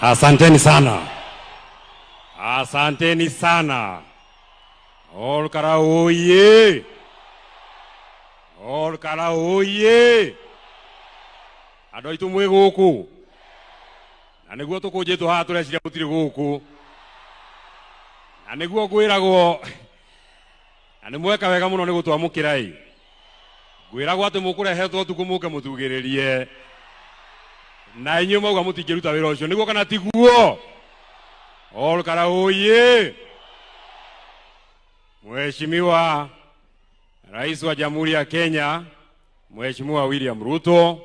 Asanteni sana. Asanteni sana. Olkara oye. Olkara oye. Andũ aitũ mwĩ gũkũ. Na nĩguo tũkũnjĩtwo haha tũreciria gũtirĩ gũkũ. Na nĩguo ngwĩragwo na nĩ mweka wega mũno nĩ gũtwamũkĩra ĩ. Ngwĩragwo atĩ mũkũrehetwo ũtukũ mũke mũtugĩrĩrie. Na inyuĩ mauga mũtingĩruta wĩra ũcio nĩguo kana tiguo? Olkara oye. Mheshimiwa Rais wa Jamhuri ya Kenya, Mheshimiwa William Ruto,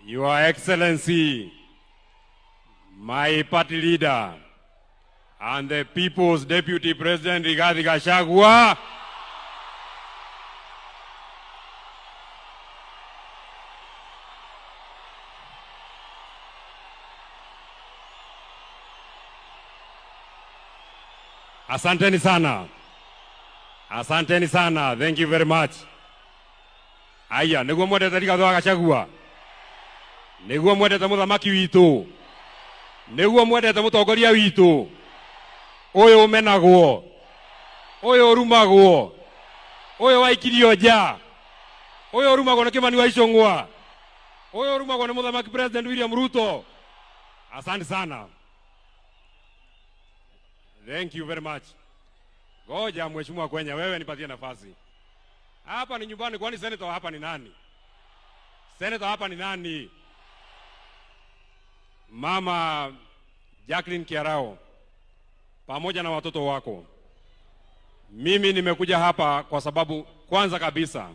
Your Excellency, my party leader, and the People's Deputy President Rigathi Gachagua, asanteni sana. Asanteni sana. Thank you very much. Aya, niguo mwendete Rigathi wa Gachagua. Niguo mwendete muthamaki witu. Niguo mwendete mutongoria witu. Uyu umenagwo. Uyu urumagwo. Uyu waikirio nja. Uyu urumagwo ni Kimani wa Icũng'wa. Uyu urumagwo ni muthamaki President William Ruto. Asante sana. Thank you very much. Ngoja Mheshimiwa Kwenya, wewe nipatie nafasi. Hapa ni nyumbani, kwani senator hapa ni nani? Senator hapa ni nani? Mama Jacqueline Kiarao pamoja na watoto wako. Mimi nimekuja hapa kwa sababu kwanza kabisa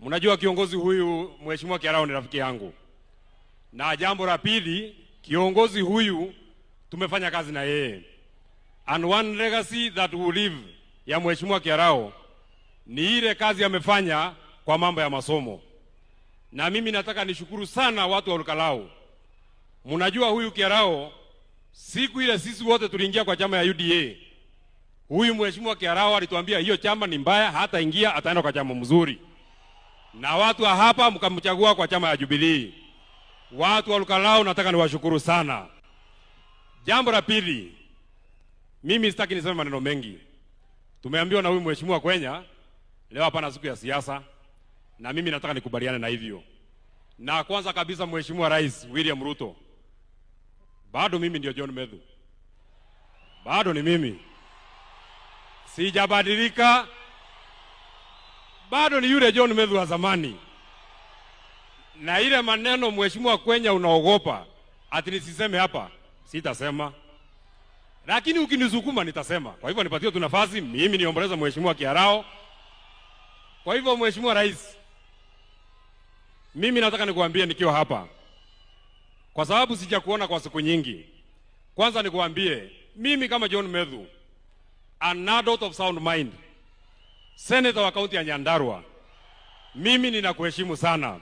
mnajua kiongozi huyu Mheshimiwa Kiarao ni rafiki yangu. Na jambo la pili, kiongozi huyu tumefanya kazi na yeye. And one legacy that will live ya Mheshimiwa Kiarao ni ile kazi amefanya kwa mambo ya masomo. Na mimi nataka nishukuru sana watu wa Olkalau. Mnajua huyu Kiarao, siku ile sisi wote tuliingia kwa chama ya UDA. Huyu Mheshimiwa Kiarao alituambia hiyo chama ni mbaya, hata ingia ataenda kwa chama mzuri. Na watu wa hapa mkamchagua kwa chama ya Jubilee. Watu wa Olkalau nataka niwashukuru sana. Jambo la pili, mimi sitaki niseme maneno mengi. Tumeambiwa na huyu Mheshimiwa Kwenya leo hapa na siku ya siasa, na mimi nataka nikubaliane na hivyo. Na kwanza kabisa Mheshimiwa Rais William Ruto, bado mimi ndio John Medhu. Bado ni mimi. Sijabadilika. Bado ni yule John Medhu wa zamani. Na ile maneno Mheshimiwa Kwenya unaogopa ati nisiseme hapa, sitasema. Lakini ukinisukuma nitasema. Kwa hivyo nipatie tu nafasi mimi niomboleza Mheshimiwa Kiarao. Kwa hivyo Mheshimiwa Rais, mimi nataka nikuambie nikiwa hapa, kwa sababu sijakuona kwa siku nyingi. Kwanza nikuambie mimi kama John Medhu, an adult of sound mind, senator wa kaunti ya Nyandarua, mimi ninakuheshimu sana.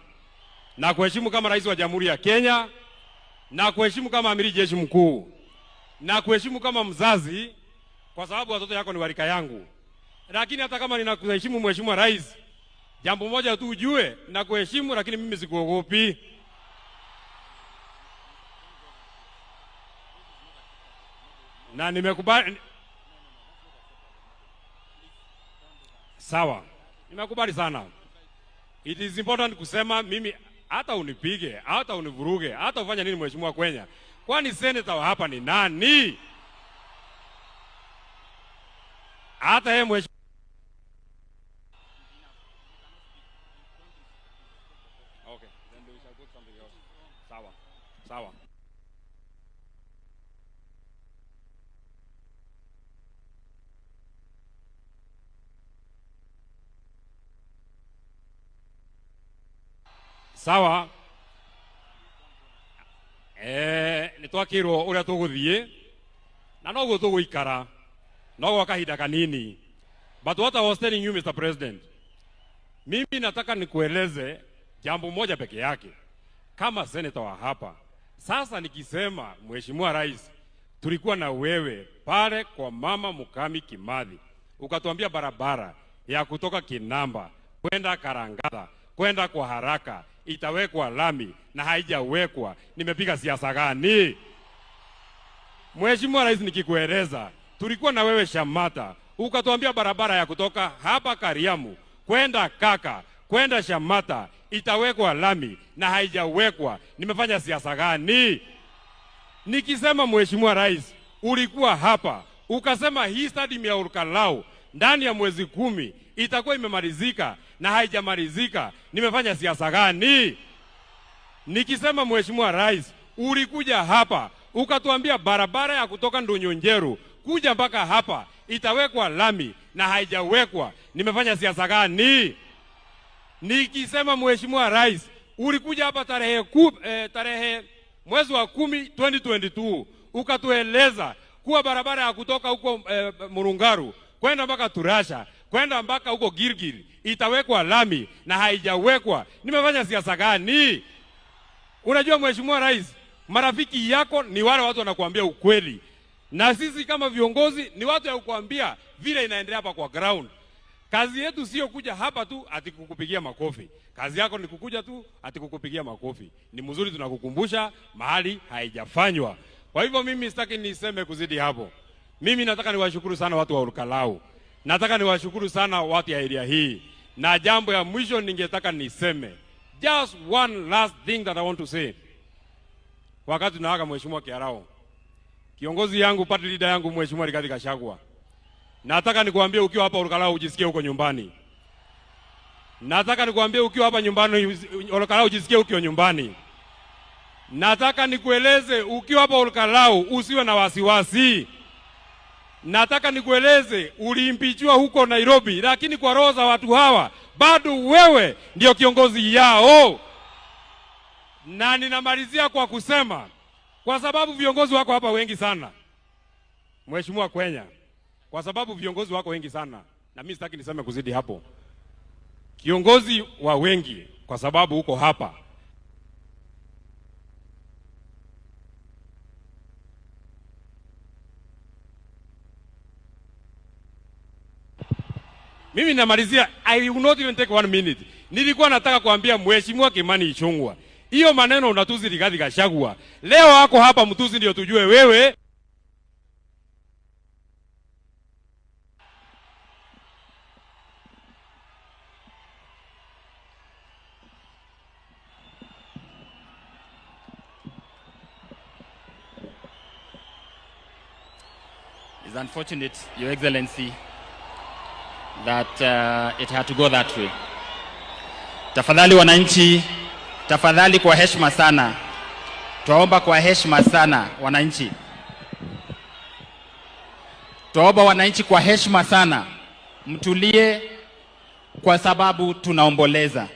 Na kuheshimu kama rais wa Jamhuri ya Kenya, na kuheshimu kama amiri jeshi mkuu, na kuheshimu kama mzazi, kwa sababu watoto yako ni warika yangu. Lakini hata kama ninakuheshimu Mheshimiwa Rais, jambo moja tu ujue, nakuheshimu lakini mimi sikuogopi. Na nimekubali. Sawa. Nimekubali sana. It is important kusema mimi hata unipige, hata univuruge, hata ufanye nini Mheshimiwa Kwenya, kwani senator hapa ni nani? Hata yeye Mheshimiwa. Okay, then we shall put something else. Sawa. Sawa. Sawa. Nitwakirwo uria tuguthie na noguo tuguikara no kahinda kanini. But what I was telling you Mr. President, mimi nataka nikueleze jambo moja peke yake kama senator wa hapa. Sasa nikisema Mheshimiwa Rais, tulikuwa na wewe pale kwa Mama Mukami Kimathi, ukatuambia barabara ya kutoka Kinamba kwenda Karangatha kwenda kwa haraka, itawekwa lami na haijawekwa, nimepiga siasa gani? Mheshimiwa Rais, nikikueleza, tulikuwa na wewe Shamata, ukatuambia barabara ya kutoka hapa Kariamu kwenda Kaka kwenda Shamata itawekwa lami na haijawekwa, nimefanya siasa gani? Nikisema Mheshimiwa Rais, ulikuwa hapa ukasema hii stadium ya Olkalau ndani ya mwezi 10 itakuwa imemalizika na haijamalizika, nimefanya siasa gani? Nikisema Mheshimiwa Rais, ulikuja hapa ukatuambia barabara ya kutoka Ndonyonjeru kuja mpaka hapa itawekwa lami na haijawekwa, nimefanya siasa gani? Nikisema Mheshimiwa Rais, ulikuja hapa tarehe mwezi wa 10 2022 ukatueleza kuwa barabara ya kutoka huko Murungaru kwenda mpaka Turasha kwenda mpaka huko Girgiri itawekwa lami na haijawekwa, nimefanya siasa gani? Unajua Mheshimiwa Rais, marafiki yako ni wale watu wanakuambia ukweli, na sisi kama viongozi ni watu ya kukuambia vile inaendelea hapa kwa ground. Kazi yetu sio kuja hapa tu ati kukupigia makofi. Kazi yako ni kukuja tu ati kukupigia makofi. Ni mzuri tunakukumbusha mahali haijafanywa. Kwa hivyo mimi sitaki niseme kuzidi hapo. Mimi nataka niwashukuru sana watu wa Olkalau. Nataka niwashukuru sana watu ya area hii. Na jambo ya mwisho ningetaka niseme. Just one last thing that I want to say. Wakati tunawaka Mheshimiwa Kiarao, kiongozi yangu, party leader yangu Mheshimiwa Rigathi Gachagua, nataka nikuambie ukiwa hapa Olkalau ujisikie uko nyumbani. Nataka nikuambie ukiwa hapa nyumbani Olkalau ujisikie uko nyumbani. Nataka nikueleze ukiwa hapa Olkalau usiwe na wasiwasi. Nataka nikueleze uliimpichwa huko Nairobi, lakini kwa roho za watu hawa bado wewe ndio kiongozi yao. Na ninamalizia kwa kusema, kwa sababu viongozi wako hapa wengi sana Mheshimiwa Kwenya, kwa sababu viongozi wako wengi sana, na mimi sitaki niseme kuzidi hapo. Kiongozi wa wengi kwa sababu uko hapa, mimi namalizia. I will not even take 1 minute. Nilikuwa nataka kuambia Mheshimiwa Kimani Ichung'wah, hiyo maneno unatuzi Rigathi Gachagua. Leo wako hapa mtuzi ndio tujue wewe. It's unfortunate, Your Excellency, that it had to go that way. Tafadhali wananchi, tafadhali kwa heshima sana. Tuomba kwa heshima sana wananchi. Tuomba wananchi kwa heshima sana. Mtulie kwa sababu tunaomboleza.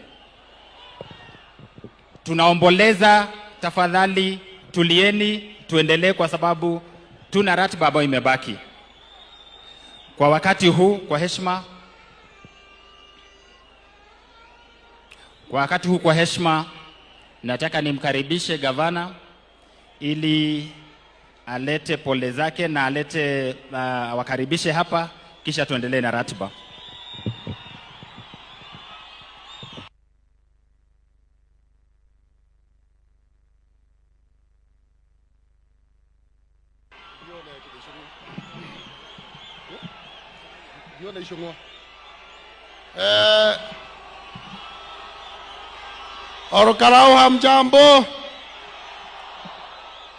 Tunaomboleza, tafadhali tulieni, tuendelee kwa sababu tuna ratiba ambayo imebaki. Kwa wakati huu kwa heshima, nataka nimkaribishe gavana ili alete pole zake na alete wakaribishe hapa, kisha tuendelee na ratiba. Olkalau hamjambo.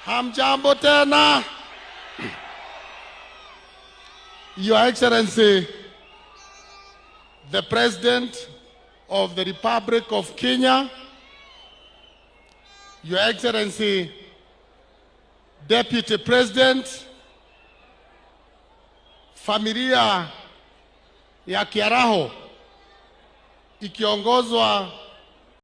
Hamjambo tena. Your Excellency, the President of the Republic of Kenya, Your Excellency, Deputy President, familia ya Kiaraho ikiongozwa